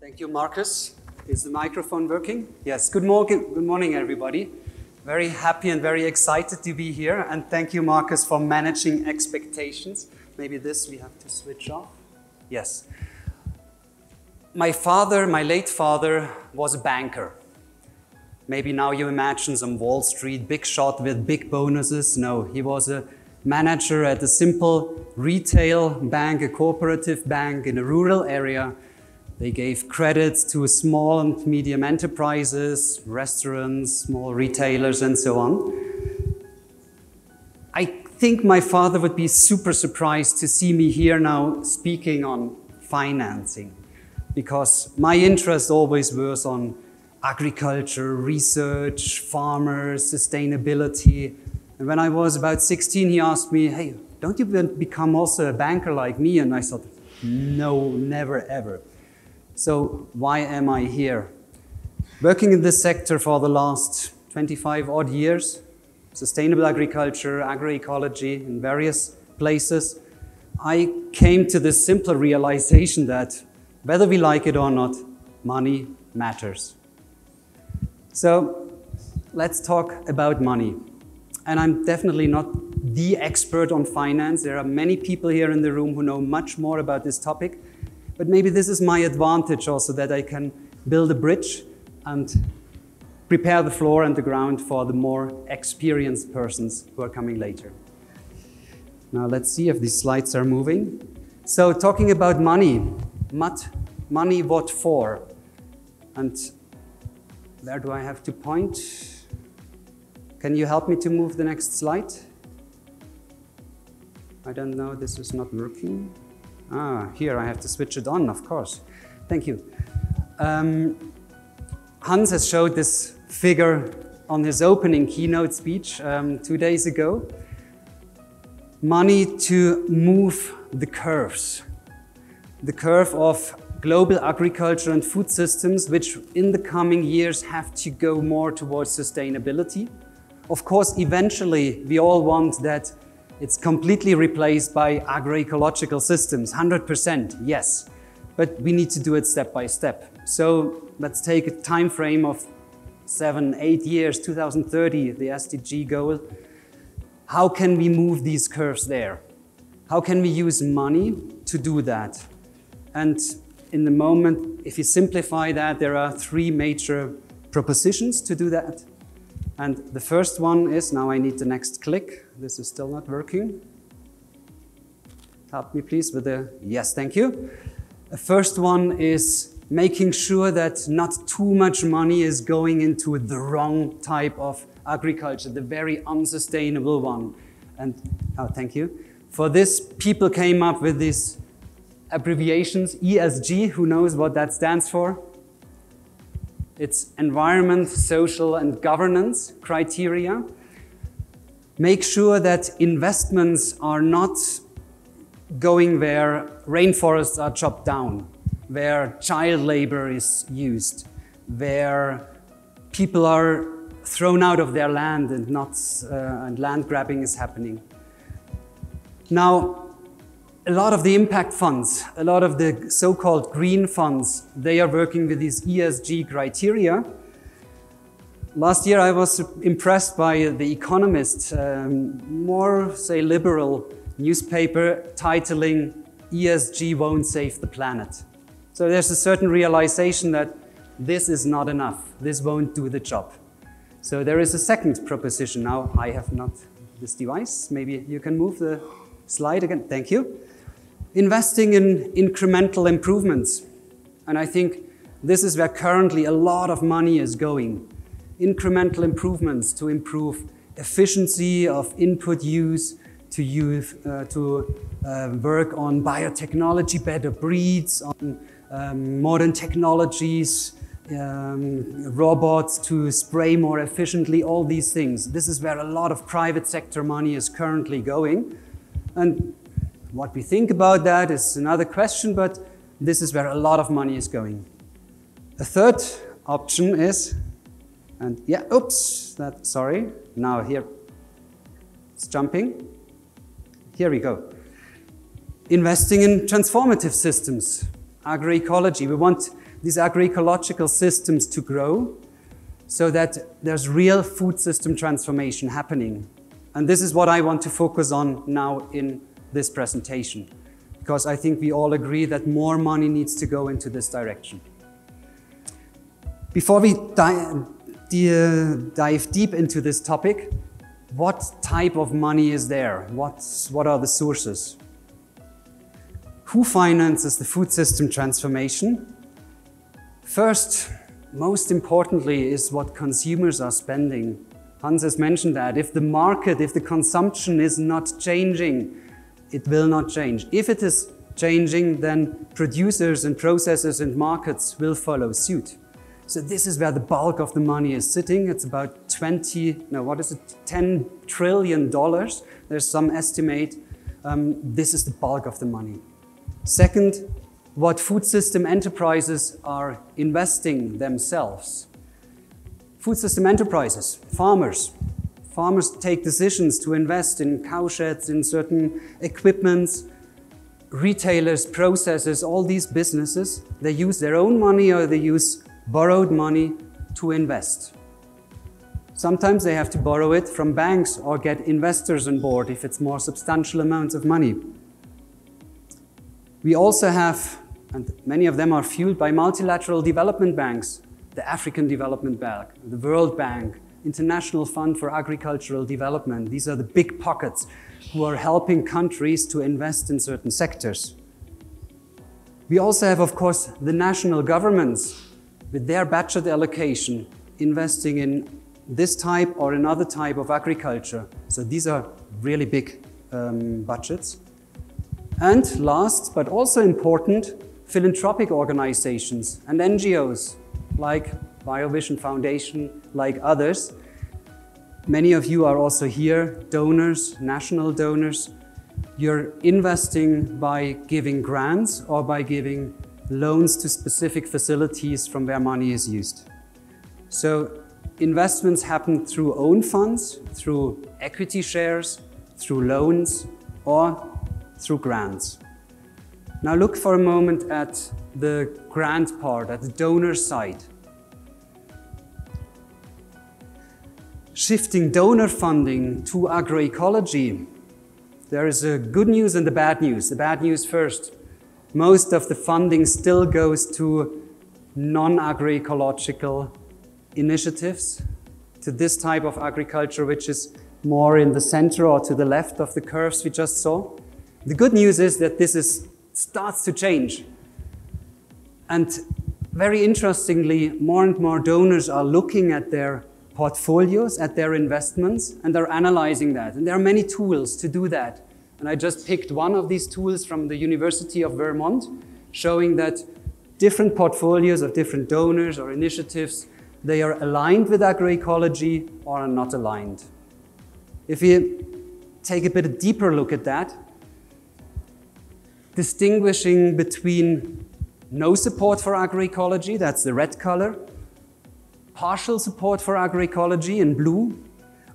Thank you, Marcus. Is the microphone working? Yes. Good morning, everybody. Very happy and very excited to be here. And thank you, Marcus, for managing expectations. Maybe this we have to switch off. Yes. My late father, was a banker. Maybe now you imagine some Wall Street big shot with big bonuses. No, he was a manager at a simple retail bank, a cooperative bank in a rural area. They gave credits to small and medium enterprises, restaurants, small retailers, and so on. I think my father would be super surprised to see me here now speaking on financing, because my interest always was on agriculture, research, farmers, sustainability. And when I was about 16, he asked me, hey, don't you become also a banker like me? And I thought, no, never, ever. So why am I here? Working in this sector for the last 25 odd years, sustainable agriculture, agroecology in various places, I came to this simple realization that whether we like it or not, money matters. So let's talk about money. And I'm definitely not the expert on finance. There are many people here in the room who know much more about this topic. But maybe this is my advantage also, that I can build a bridge and prepare the floor and the ground for the more experienced persons who are coming later. Now let's see if these slides are moving. So talking about money, money what for? And where do I have to point? Can you help me to move the next slide? I don't know, this is not working. Here I have to switch it on, of course. Thank you. Hans has showed this figure on his opening keynote speech 2 days ago. Money to move the curves. The curve of global agriculture and food systems, which in the coming years have to go more towards sustainability. Of course, eventually we all want that it's completely replaced by agroecological systems, 100%, yes. But we need to do it step by step. So let's take a time frame of 7, 8 years, 2030, the SDG goal. How can we move these curves there? How can we use money to do that? And in the moment, if you simplify that, there are 3 major propositions to do that. And the first one is, now I need the next click. This is still not working. Help me please with the, yes, thank you. The first one is making sure that not too much money is going into the wrong type of agriculture, the very unsustainable one. And, oh, thank you. For this, people came up with these abbreviations, ESG, who knows what that stands for? It's environment, social, and governance criteria. Make sure that investments are not going where rainforests are chopped down, where child labor is used, where people are thrown out of their land and land grabbing is happening. Now, a lot of the impact funds, a lot of the so-called green funds, they are working with these ESG criteria. Last year I was impressed by The Economist, more, say, liberal newspaper titling, ESG won't save the planet. So there's a certain realization that this is not enough, this won't do the job. So there is a second proposition. Now I have not this device, maybe you can move the slide again, thank you. Investing in incremental improvements. And I think this is where currently a lot of money is going. Incremental improvements to improve efficiency of input use, to work on biotechnology, better breeds, on modern technologies, robots to spray more efficiently, all these things. This is where a lot of private sector money is currently going. And what we think about that is another question, but this is where a lot of money is going. A third option is, and yeah, oops, sorry, now here, it's jumping. Here we go. Investing in transformative systems, agroecology. We want these agroecological systems to grow so that there's real food system transformation happening. And this is what I want to focus on now in this presentation, because I think we all agree that more money needs to go into this direction. Before we dive deep into this topic, what type of money is there? What are the sources? Who finances the food system transformation? First, most importantly, is what consumers are spending. Hans has mentioned that. If the market, if the consumption is not changing, it will not change. If it is changing, then producers and processors and markets will follow suit. So this is where the bulk of the money is sitting. It's about $10 trillion. There's some estimate. This is the bulk of the money. Second, what food system enterprises are investing themselves. Food system enterprises, farmers. Farmers take decisions to invest in cowsheds, in certain equipments. Retailers, processors, all these businesses, they use their own money or they use borrowed money to invest. Sometimes they have to borrow it from banks or get investors on board if it's more substantial amounts of money. We also have, and many of them are fueled by multilateral development banks, the African Development Bank, the World Bank, International Fund for Agricultural Development. These are the big pockets who are helping countries to invest in certain sectors. We also have, of course, the national governments with their budget allocation investing in this type or another type of agriculture. So these are really big budgets. And last, but also important, philanthropic organizations and NGOs like Biovision Foundation, like others. Many of you are also here, donors, national donors. You're investing by giving grants or by giving loans to specific facilities from where money is used. So investments happen through own funds, through equity shares, through loans, or through grants. Now look for a moment at the grant part, at the donor side. Shifting donor funding to agroecology, there is a good news and the bad news. The bad news first. Most of the funding still goes to non-agroecological initiatives, to this type of agriculture which is more in the center or to the left of the curves we just saw. The good news is that this starts to change. And very interestingly, more and more donors are looking at their portfolios, at their investments, and they're analyzing that. And there are many tools to do that. And I just picked one of these tools from the University of Vermont, showing that different portfolios of different donors or initiatives, they are aligned with agroecology or are not aligned. If we take a bit deeper look at that, distinguishing between no support for agroecology, that's the red color, partial support for agroecology in blue,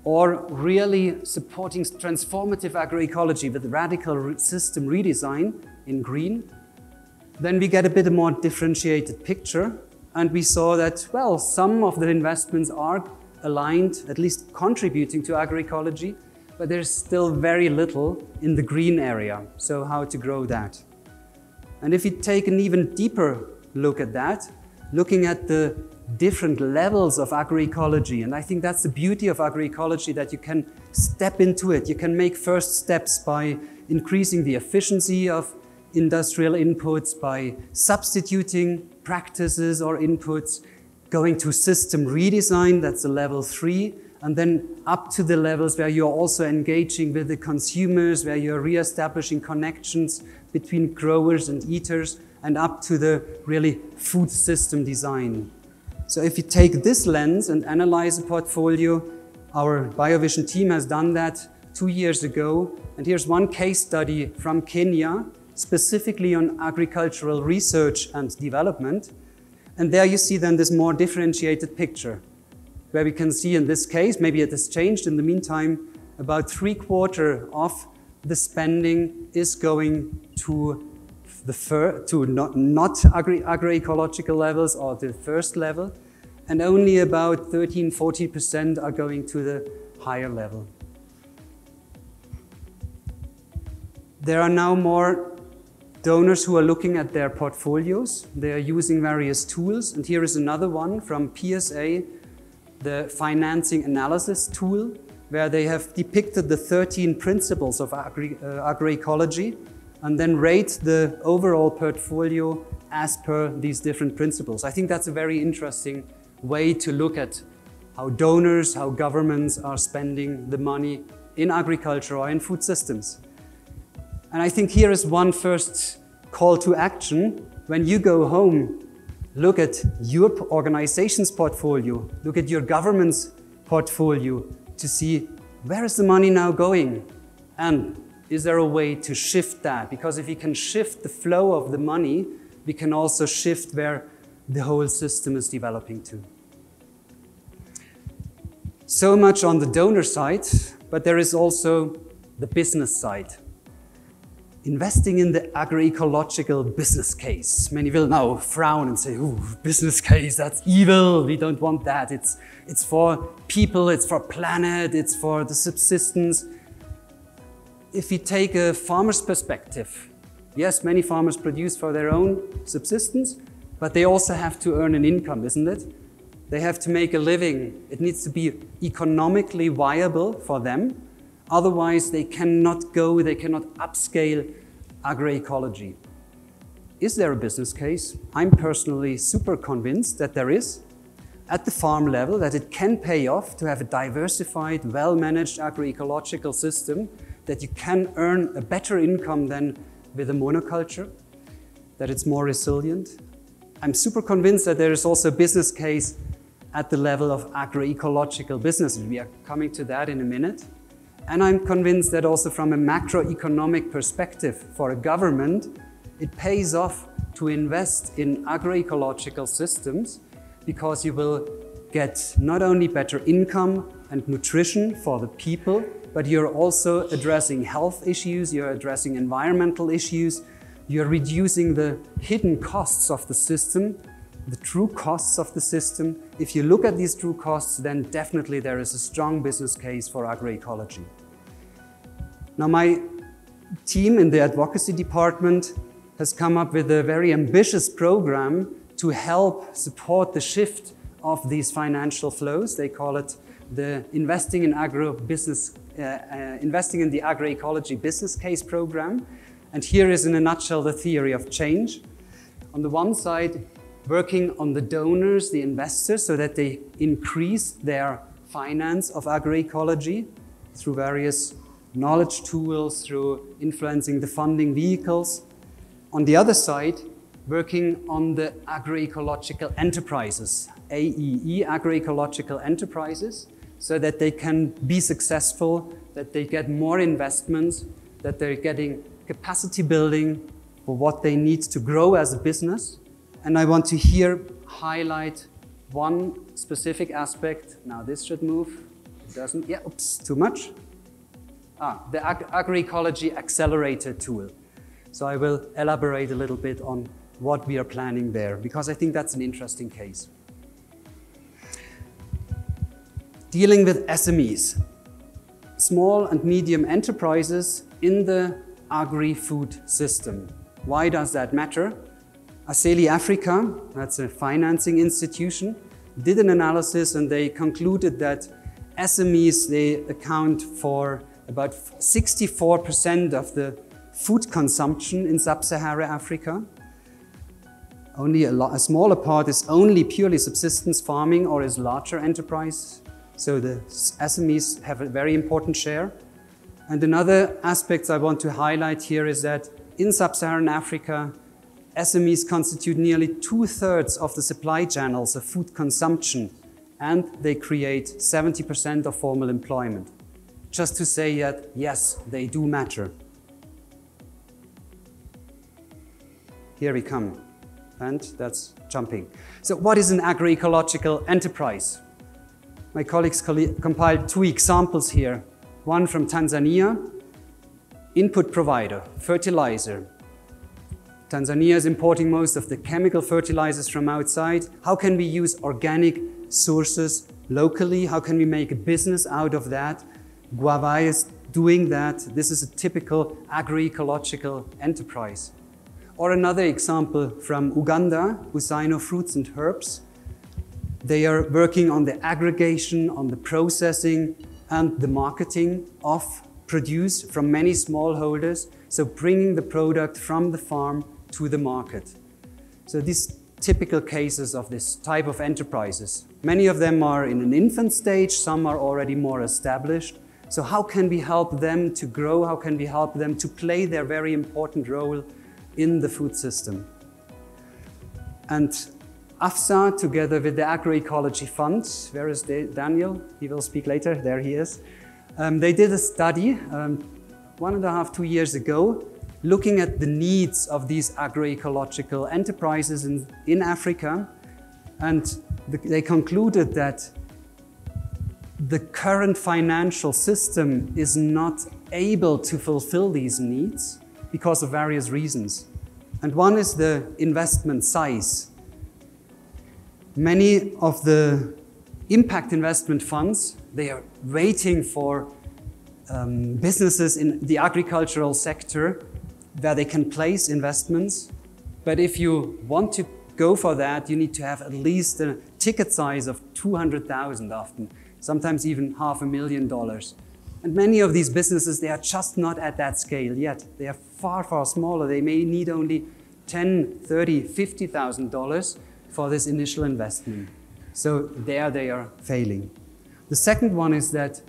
or really supporting transformative agroecology with radical system redesign in green, then we get a bit more differentiated picture. And we saw that, well, some of the investments are aligned, at least contributing to agroecology, but there's still very little in the green area. So how to grow that? And if you take an even deeper look at that, looking at the different levels of agroecology, and I think that's the beauty of agroecology, that you can step into it. You can make first steps by increasing the efficiency of industrial inputs, by substituting practices or inputs, going to system redesign, that's a level 3, and then up to the levels where you're also engaging with the consumers, where you're re-establishing connections between growers and eaters, and up to the really food system design. So if you take this lens and analyze a portfolio, our Biovision team has done that 2 years ago. And here's one case study from Kenya, specifically on agricultural research and development. And there you see then this more differentiated picture, where we can see in this case, maybe it has changed in the meantime, about 3/4 of the spending is going to not agroecological levels or the first level, and only about 13–14% are going to the higher level. There are now more donors who are looking at their portfolios. They are using various tools, and here is another one from PSA, the financing analysis tool, where they have depicted the 13 principles of agroecology and then rate the overall portfolio as per these different principles. I think that's a very interesting way to look at how donors, how governments are spending the money in agriculture or in food systems. And I think here is one first call to action. When you go home, look at your organization's portfolio, look at your government's portfolio to see where is the money now going, and is there a way to shift that? Because if we can shift the flow of the money, we can also shift where the whole system is developing to. So much on the donor side, but there is also the business side. Investing in the agroecological business case. Many will now frown and say, ooh, business case, that's evil, we don't want that. It's for people, it's for planet, it's for the subsistence. If we take a farmer's perspective, yes, many farmers produce for their own subsistence, but they also have to earn an income, isn't it? They have to make a living. It needs to be economically viable for them. Otherwise, they cannot upscale agroecology. Is there a business case? I'm personally super convinced that there is, at the farm level, that it can pay off to have a diversified, well-managed agroecological system, that you can earn a better income than with a monoculture, that it's more resilient. I'm super convinced that there is also a business case at the level of agroecological businesses. We are coming to that in a minute. And I'm convinced that also from a macroeconomic perspective for a government, it pays off to invest in agroecological systems, because you will get not only better income and nutrition for the people, but you're also addressing health issues, you're addressing environmental issues, you're reducing the hidden costs of the system, the true costs of the system. If you look at these true costs, then definitely there is a strong business case for agroecology. Now, my team in the advocacy department has come up with a very ambitious program to help support the shift of these financial flows. They call it the Investing in the Agroecology Business Case Program. And here is in a nutshell the theory of change. On the one side, working on the donors, the investors, so that they increase their finance of agroecology through various knowledge tools, through influencing the funding vehicles. On the other side, working on the agroecological enterprises, AEE, agroecological enterprises, so that they can be successful, that they get more investments, that they're getting capacity building for what they need to grow as a business. And I want to here highlight one specific aspect. Now this should move. It doesn't. Yeah, oops, too much. The Agroecology Accelerator tool. So I will elaborate a little bit on what we are planning there, because I think that's an interesting case. Dealing with SMEs, small and medium enterprises in the agri-food system. Why does that matter? Aceli Africa, that's a financing institution, did an analysis and they concluded that SMEs, they account for about 64% of the food consumption in sub-Saharan Africa. Only a smaller part is only purely subsistence farming or is larger enterprise. So the SMEs have a very important share. And another aspect I want to highlight here is that in sub-Saharan Africa, SMEs constitute nearly 2/3 of the supply channels of food consumption, and they create 70% of formal employment. Just to say that, yes, they do matter. Here we come, and that's jumping. So what is an agroecological enterprise? My colleagues compiled 2 examples here. One from Tanzania, input provider, fertilizer. Tanzania is importing most of the chemical fertilizers from outside. How can we use organic sources locally? How can we make a business out of that? Guava is doing that. This is a typical agroecological enterprise. Or another example from Uganda, Usaino Fruits and Herbs. They are working on the aggregation, on the processing and the marketing of produce from many smallholders, so bringing the product from the farm to the market. So these typical cases of this type of enterprises. Many of them are in an infant stage, some are already more established. So how can we help them to grow? How can we help them to play their very important role in the food system? And AFSA, together with the Agroecology Fund, where is Daniel? He will speak later, there he is. They did a study 1.5 to 2 years ago, looking at the needs of these agroecological enterprises in Africa. And they concluded that the current financial system is not able to fulfill these needs because of various reasons. And one is the investment size. Many of the impact investment funds, they are waiting for businesses in the agricultural sector where they can place investments. But if you want to go for that, you need to have at least a ticket size of 200,000 often, sometimes even $500,000. And many of these businesses, they are just not at that scale yet. They are far, far smaller. They may need only $10,000, $30,000, $50,000 for this initial investment. So there they are failing. The second one is that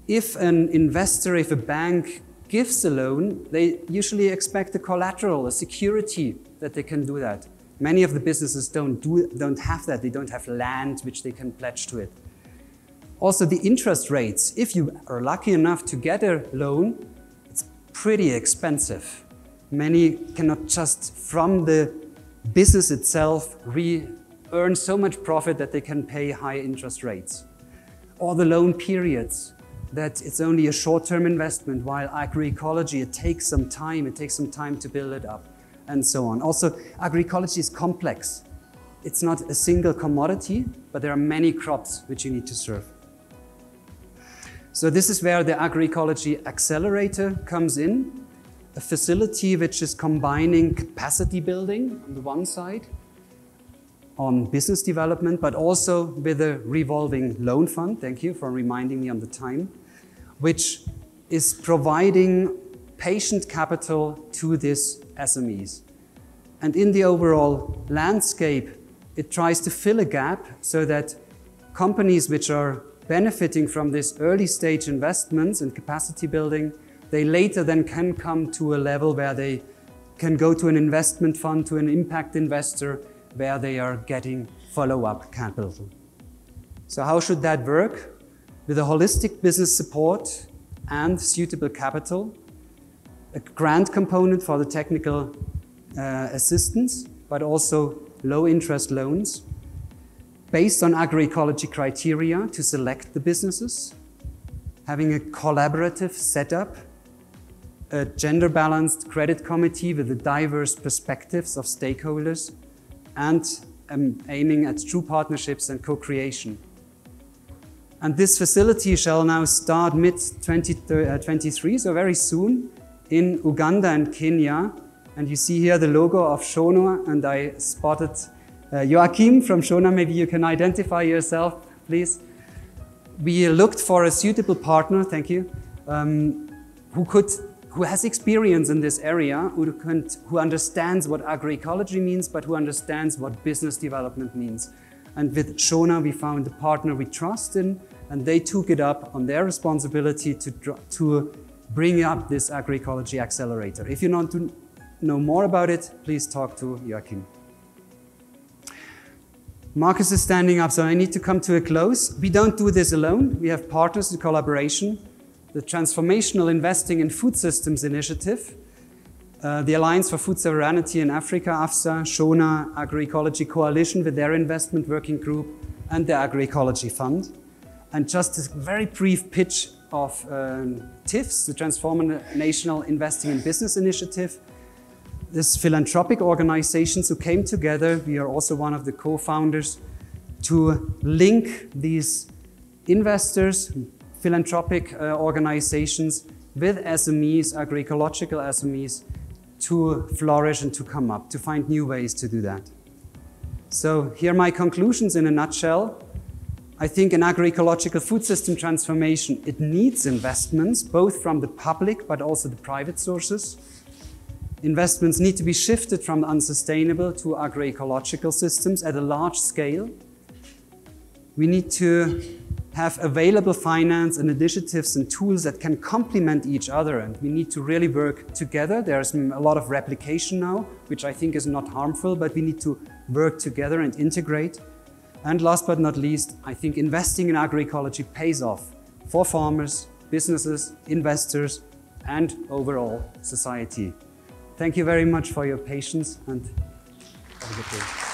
if an investor, if a bank gives a loan, they usually expect a collateral, a security that they can do that. Many of the businesses don't have that. They don't have land which they can pledge to it. Also, the interest rates, if you are lucky enough to get a loan, it's pretty expensive. Many cannot just from the business itself earn so much profit that they can pay high interest rates. Or the loan periods, that it's only a short-term investment, while agroecology, it takes some time to build it up, and so on. Also, agroecology is complex. It's not a single commodity, but there are many crops which you need to serve. So this is where the Agroecology Accelerator comes in, a facility which is combining capacity building on the one side, on business development, but also with a revolving loan fund, thank you for reminding me on the time, which is providing patient capital to these SMEs. And in the overall landscape, it tries to fill a gap so that companies which are benefiting from this early stage investments and capacity building, they later then can come to a level where they can go to an investment fund, to an impact investor, where they are getting follow-up capital. So how should that work? With a holistic business support and suitable capital, a grant component for the technical assistance, but also low interest loans, based on agroecology criteria to select the businesses, having a collaborative setup, a gender-balanced credit committee with the diverse perspectives of stakeholders, and aiming at true partnerships and co-creation. And this facility shall now start mid-2023, so very soon, in Uganda and Kenya. And you see here the logo of Shona, and I spotted Joachim from Shona. Maybe you can identify yourself, please. We looked for a suitable partner, thank you, who has experience in this area, who understands what agroecology means, but who understands what business development means. And with Shona, we found a partner we trust in, and they took it up on their responsibility to bring up this Agroecology Accelerator. If you want to know more about it, please talk to Joachim. Marcus is standing up, so I need to come to a close. We don't do this alone. We have partners in collaboration. The Transformational Investing in Food Systems Initiative, the Alliance for Food Sovereignty in Africa, AFSA, Shona, Agroecology Coalition with their investment working group, and the Agroecology Fund. And just a very brief pitch of TIFS, the Transformational Investing in Business Initiative. these philanthropic organizations who came together. We are also one of the co-founders to link these investors, philanthropic organizations with SMEs, agroecological SMEs, to flourish and to come up, to find new ways to do that. So here are my conclusions in a nutshell. I think an agroecological food system transformation, it needs investments, both from the public but also the private sources. Investments need to be shifted from unsustainable to agroecological systems at a large scale. We need to have available finance and initiatives and tools that can complement each other, and we need to really work together. There's a lot of replication now, which I think is not harmful, but we need to work together and integrate. And last but not least, I think investing in agroecology pays off for farmers, businesses, investors, and overall society. Thank you very much for your patience, and have a good day.